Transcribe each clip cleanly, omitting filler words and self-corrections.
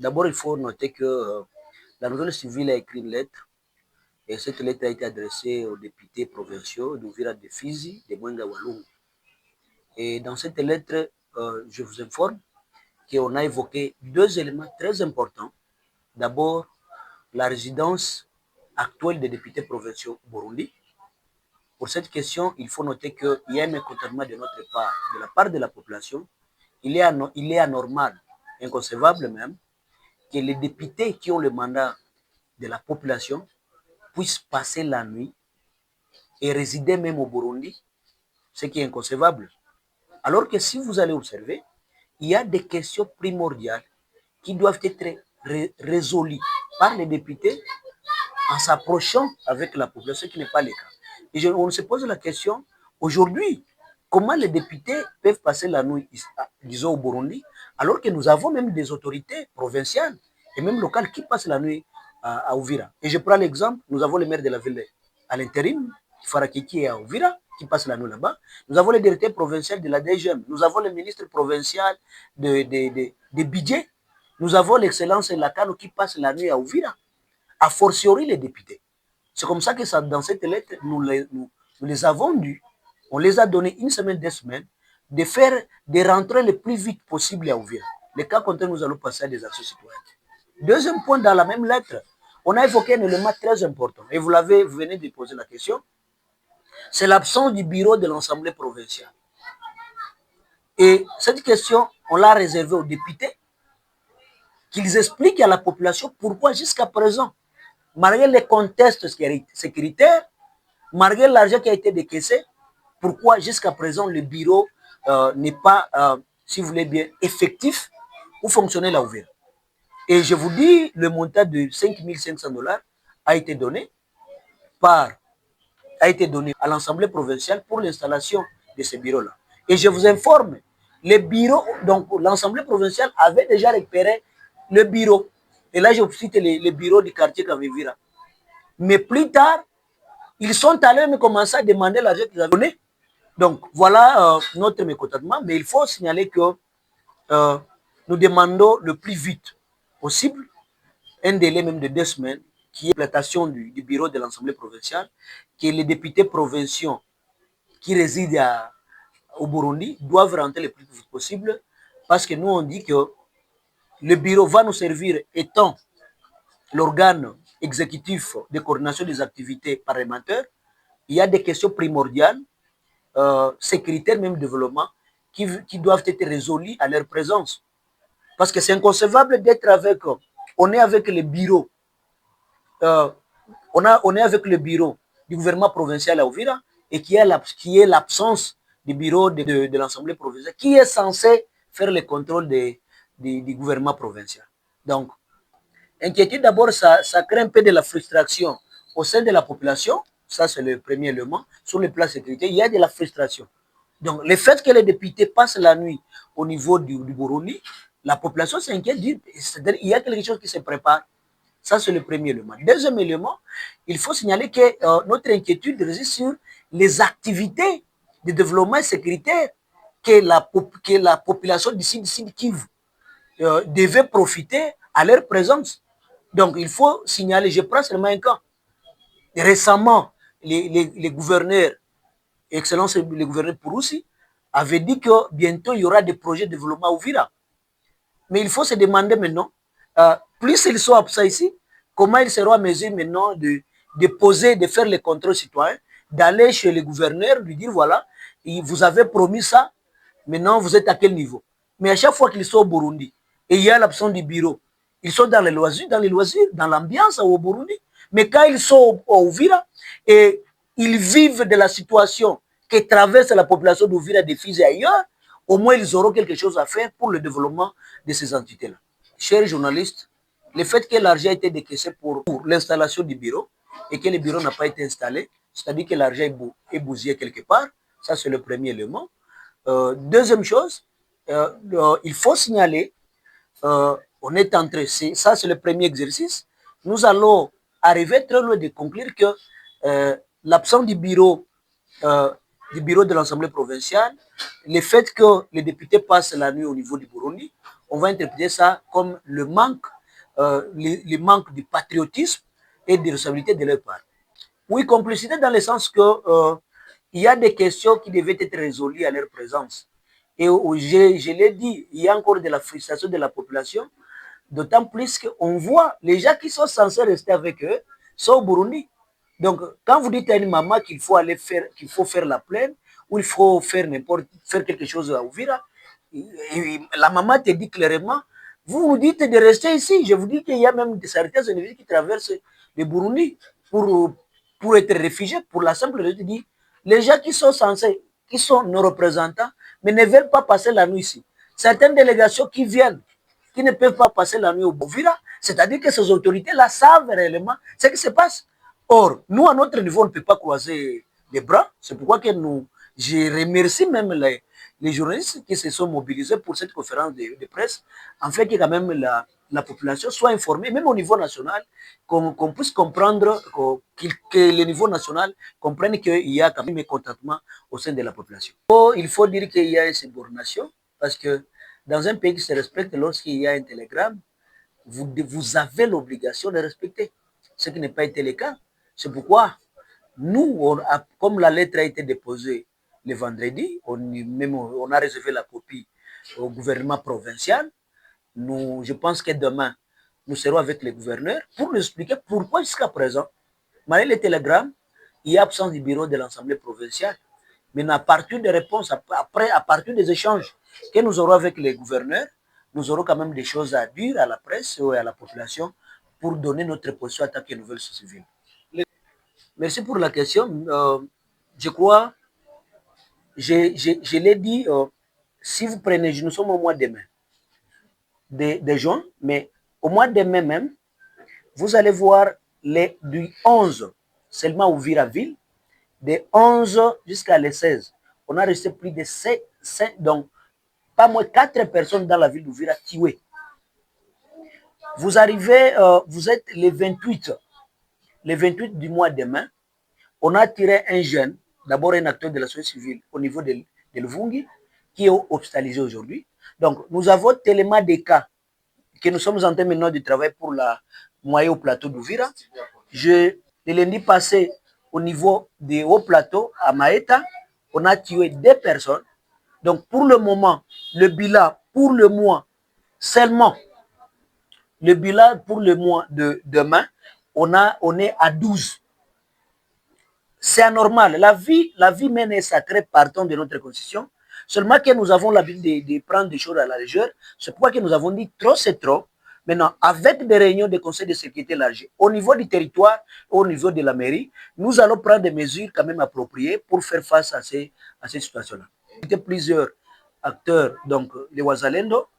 D'abord, il faut noter que la nouvelle civile a écrit une lettre et cette lettre a été adressée aux députés provinciaux d'Ouvira, de Fizi, de Mwenga Walungu. Et dans cette lettre, je vous informe qu'on a évoqué deux éléments très importants. D'abord, la résidence actuelle des députés provinciaux au Burundi. Pour cette question, il faut noter qu'il y a un mécontentement de notre part, de la part de la population. Il est anormal, inconcevable même, que les députés qui ont le mandat de la population puissent passer la nuit et résider même au Burundi, ce qui est inconcevable. Alors que si vous allez observer, il y a des questions primordiales qui doivent être résolues par les députés en s'approchant avec la population, ce qui n'est pas le cas. Et on se pose la question, aujourd'hui, comment les députés peuvent passer la nuit, disons, au Burundi, alors que nous avons même des autorités provinciales et même locales qui passent la nuit à Ouvira. Et je prends l'exemple, nous avons le maire de la ville à l'intérim, Farakiki qui est à Ouvira, qui passe la nuit là-bas. Nous avons le directeur provincial de la DGM, nous avons le ministre provincial de budget, nous avons l'excellence Lakano qui passe la nuit à Ouvira, a fortiori les députés. C'est comme ça que ça, dans cette lettre, nous les avons dû, on les a donné une semaine, 2 semaines, de rentrer le plus vite possible à Ouvira. Le cas contraire, nous allons passer à des actions citoyennes. Deuxième point, dans la même lettre, on a évoqué un élément très important, et vous venez de poser la question, c'est l'absence du bureau de l'Assemblée provinciale. Et cette question, on l'a réservée aux députés, qu'ils expliquent à la population pourquoi jusqu'à présent, malgré les contextes sécuritaires, malgré l'argent qui a été décaissé, pourquoi jusqu'à présent le bureau n'est pas, si vous voulez bien, effectif pour fonctionner là ouvert. Et je vous dis, le montant de 5 500 $ a été donné à l'Assemblée provinciale pour l'installation de ce bureau-là. Et je vous informe, les bureaux, donc l'Assemblée provinciale avait déjà récupéré le bureau. Et là, je cite les bureaux du quartier Kavivira. Mais plus tard, ils sont allés me commencer à demander l'argent qu'ils avaient donné. Donc, voilà notre mécontentement. Mais il faut signaler que nous demandons le plus vite possible, un délai même de 2 semaines, qui est l'implantation du bureau de l'Assemblée provinciale, que les députés provinciaux qui résident au Burundi doivent rentrer le plus vite possible, parce que nous, on dit que le bureau va nous servir étant l'organe exécutif de coordination des activités parlementaires. Il y a des questions primordiales, sécuritaires, même développement, qui doivent être résolues à leur présence. Parce que c'est inconcevable d'être on est avec le bureau, on est avec le bureau du gouvernement provincial à Ouvira et qui est l'absence du bureau de l'Assemblée provinciale qui est censé faire le contrôle du gouvernement provincial. Donc, inquiétude d'abord, ça crée un peu de la frustration au sein de la population. Ça, c'est le premier élément. Sur le plan sécurité, il y a de la frustration. Donc, le fait que les députés passent la nuit au niveau du Burundi, la population s'inquiète, il y a quelque chose qui se prépare. Ça, c'est le premier élément. Deuxième élément, il faut signaler que notre inquiétude réside sur les activités de développement sécuritaire que la population d'ici Kivu devait profiter à leur présence. Donc, il faut signaler, je prends seulement un cas. Récemment, les gouverneurs, Excellence le gouverneur Pouroussi, avait dit que bientôt il y aura des projets de développement à Ouvira. Mais il faut se demander maintenant, plus ils sont absents ici, comment ils seront à mesure maintenant de faire les contrôles citoyens, d'aller chez le gouverneur, lui dire voilà, vous avez promis ça, maintenant vous êtes à quel niveau? Mais à chaque fois qu'ils sont au Burundi, et il y a l'absence du bureau, ils sont dans les loisirs, dans l'ambiance au Burundi. Mais quand ils sont au Ouvira et ils vivent de la situation que traverse la population d'Ouvira, des Fizi et ailleurs, au moins ils auront quelque chose à faire pour le développement de ces entités-là. Chers journalistes, le fait que l'argent a été décaissé pour l'installation du bureau et que le bureau n'a pas été installé, c'est-à-dire que l'argent est bousillé quelque part, ça c'est le premier élément. Deuxième chose, il faut signaler, on est entré, ça c'est le premier exercice, nous allons arriver très loin de conclure que l'absence du bureau du bureau de l'Assemblée provinciale, le fait que les députés passent la nuit au niveau du Burundi, on va interpréter ça comme le manque de patriotisme et de responsabilité de leur part. Oui, complicité dans le sens que il y a des questions qui devaient être résolues à leur présence. Et je l'ai dit, il y a encore de la frustration de la population, d'autant plus qu'on voit les gens qui sont censés rester avec eux sont au Burundi. Donc, quand vous dites à une maman qu'il faut faire la plaine, ou il faut faire faire quelque chose à Ouvira, la maman te dit clairement, vous vous dites de rester ici. Je vous dis qu'il y a même certains individus qui traversent le Burundi pour, pour être réfugiés, pour la simple raison de les gens qui sont censés, qui sont nos représentants, mais ne veulent pas passer la nuit ici. Certaines délégations qui viennent, qui ne peuvent pas passer la nuit au Bouvira, c'est-à-dire que ces autorités-là savent réellement ce qui se passe. Or, nous, à notre niveau, on ne peut pas croiser les bras. C'est pourquoi que je remercie même les journalistes qui se sont mobilisés pour cette conférence de presse, en fait que quand même la population soit informée, même au niveau national, qu'on puisse comprendre, que le niveau national comprenne qu'il y a quand même un mécontentement au sein de la population. Il faut dire qu'il y a une subordination, parce que dans un pays qui se respecte, lorsqu'il y a un télégramme, vous avez l'obligation de respecter, ce qui n'est pas été le cas. C'est pourquoi nous, comme la lettre a été déposée le vendredi, on a réservé la copie au gouvernement provincial. Je pense que demain, nous serons avec les gouverneurs pour nous expliquer pourquoi jusqu'à présent, malgré les télégrammes, il y a absence du bureau de l'Assemblée provinciale. Mais à partir des réponses, après, à partir des échanges que nous aurons avec les gouverneurs, nous aurons quand même des choses à dire à la presse et à la population pour donner notre position en tant que nouvelle société civile. Merci pour la question. Je crois, je l'ai dit, si vous prenez, nous sommes au mois de mai, de juin, mais au mois de mai même, vous allez voir du 11 seulement ouvrir à ville, de 11 jusqu'à les 16. On a resté plus de 7, donc pas moins 4 personnes dans la ville d'Ouvira tuées. Vous arrivez, vous êtes le 28 du mois de mai, on a tiré un jeune, d'abord un acteur de la société civile au niveau de Luvungi, qui est hospitalisé aujourd'hui. Donc, nous avons tellement de cas que nous sommes en train maintenant de travailler pour la moyenne au plateau d'Ouvira. Le lundi passé, au niveau des hauts plateaux, à Maeta, on a tué 2 personnes. Donc, pour le moment, le bilan pour le mois, seulement, le bilan pour le mois de demain, on est à 12. C'est anormal. La vie même est sacrée, partant de notre constitution. Seulement que nous avons l'habitude de prendre des choses à la légère. C'est pourquoi que nous avons dit trop, c'est trop. Maintenant, avec des réunions de conseil de sécurité élargi, au niveau du territoire, au niveau de la mairie, nous allons prendre des mesures quand même appropriées pour faire face à ces situations-là. Il y a plusieurs acteurs, donc les Wazalendo,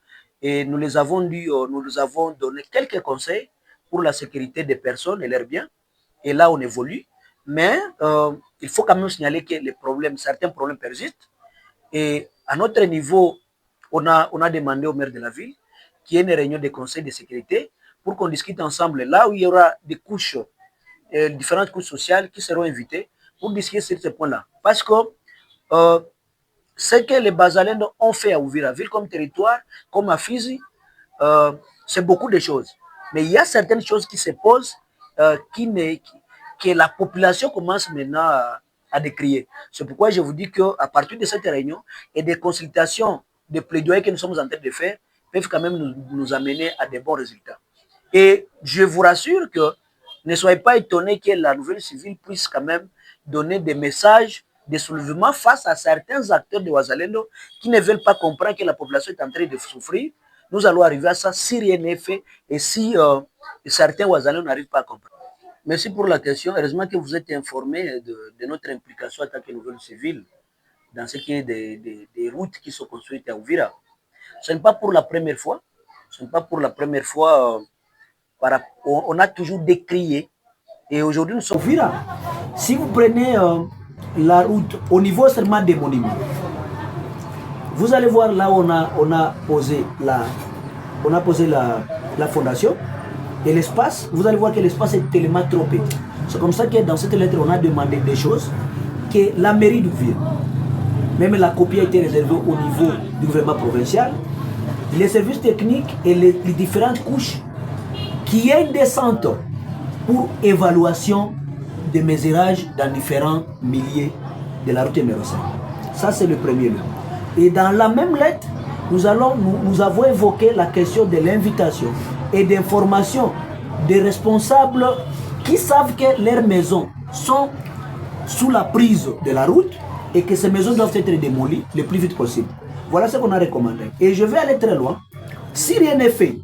et nous les avons dit, nous les avons donné quelques conseils pour la sécurité des personnes et leurs biens. Et là, on évolue. Mais il faut quand même signaler que certains problèmes persistent. Et à notre niveau, on a demandé au maire de la ville qu'il y ait une réunion de conseil de sécurité pour qu'on discute ensemble là où il y aura des couches, différentes couches sociales qui seront invitées pour discuter sur ce point-là. Parce que ce que les Bazalendo ont fait à Ouvira, ville comme territoire, comme à Fizi, c'est beaucoup de choses. Mais il y a certaines choses qui se posent que la population commence maintenant à décrier. C'est pourquoi je vous dis qu'à partir de cette réunion et des consultations, des plaidoyers que nous sommes en train de faire, peuvent quand même nous amener à de bons résultats. Et je vous rassure que ne soyez pas étonnés que la nouvelle civile puisse quand même donner des messages de soulèvement face à certains acteurs de Wazalendo qui ne veulent pas comprendre que la population est en train de souffrir. Nous allons arriver à ça si rien n'est fait et si certains Wazalendo n'arrivent pas à comprendre. Merci pour la question. Heureusement que vous êtes informé de notre implication en tant que nouvelle civile dans ce qui est des routes qui sont construites à Ouvira. Ce n'est pas pour la première fois. Ce n'est pas pour la première fois. On a toujours décrié. Et aujourd'hui, nous sommes à Ouvira. Si vous prenez la route au niveau seulement des monuments, vous allez voir là où on a posé la fondation. Et l'espace, vous allez voir que l'espace est tellement trop petit. C'est comme ça que dans cette lettre, on a demandé des choses que la mairie d'Uvira, même la copie a été réservée au niveau du gouvernement provincial, les services techniques et les différentes couches, qui est une descente pour évaluation des mesurages dans différents milliers de la route numéro 5. Ça, c'est le premier lieu. Et dans la même lettre, nous avons évoqué la question de l'invitation et d'information des responsables qui savent que leurs maisons sont sous la prise de la route et que ces maisons doivent être démolies le plus vite possible. Voilà ce qu'on a recommandé. Et je vais aller très loin. Si rien n'est fait,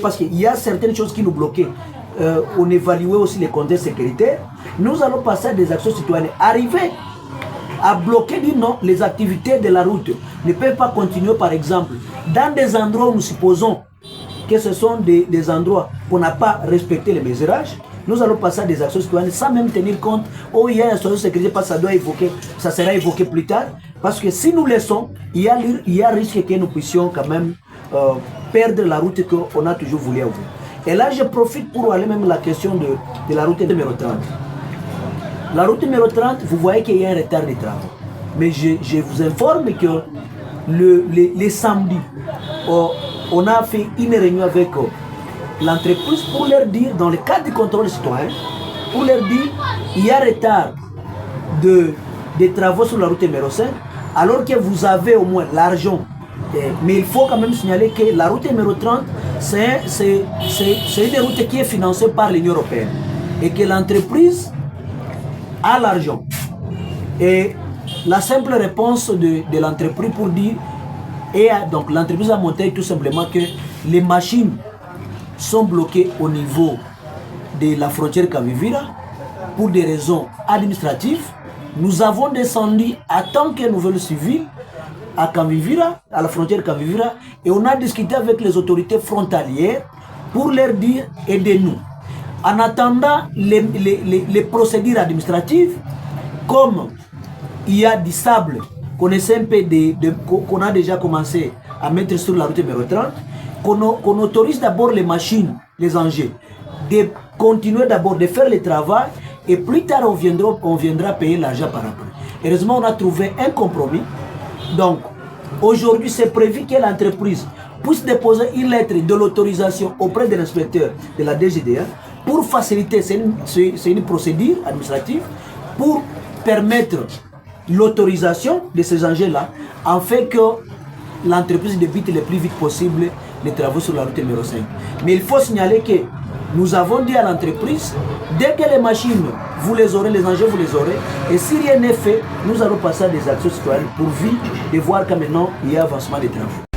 parce qu'il y a certaines choses qui nous bloquaient, on évaluait aussi les contextes sécuritaires, nous allons passer à des actions citoyennes. Arriver à bloquer, dire non, les activités de la route ne peuvent pas continuer, par exemple, dans des endroits où nous supposons que ce sont des endroits où on n'a pas respecté les mesurages. Nous allons passer à des actions citoyennes sans même tenir compte, oh, il y a une situation de sécurité, parce que ça sera évoqué plus tard. Parce que si nous laissons, il y a risque que nous puissions quand même perdre la route qu'on a toujours voulu ouvrir. Et là, je profite pour aller même la question de la route numéro 30. La route numéro 30, vous voyez qu'il y a un retard de travaux. Mais je vous informe que les samedis, on a fait une réunion avec l'entreprise pour leur dire, dans le cadre du contrôle citoyen, pour leur dire il y a retard des travaux sur la route numéro 5, alors que vous avez au moins l'argent. Mais il faut quand même signaler que la route numéro 30, c'est une route qui est financée par l'Union européenne et que l'entreprise a l'argent. Et la simple réponse de l'entreprise pour dire, donc l'entreprise a montré tout simplement que les machines sont bloquées au niveau de la frontière Kavivira pour des raisons administratives. Nous avons descendu en tant que nouvelle civile à Kavivira, à la frontière Kavivira, et on a discuté avec les autorités frontalières pour leur dire aidez-nous. En attendant les procédures administratives, comme il y a du sable qu'on a déjà commencé à mettre sur la route numéro 30, qu'on autorise d'abord les machines, les engins, de continuer d'abord de faire le travail et plus tard on viendra payer l'argent par après. Heureusement, on a trouvé un compromis. Donc, aujourd'hui, c'est prévu que l'entreprise puisse déposer une lettre de l'autorisation auprès de l'inspecteur de la DGDA pour faciliter, c'est une procédure administrative, pour permettre l'autorisation de ces engins-là, afin que l'entreprise débute le plus vite possible les travaux sur la route numéro 5. Mais il faut signaler que nous avons dit à l'entreprise, dès que les machines, vous les aurez, les engins, vous les aurez, et si rien n'est fait, nous allons passer à des actions citoyennes pourvu de voir que maintenant, il y a avancement des travaux.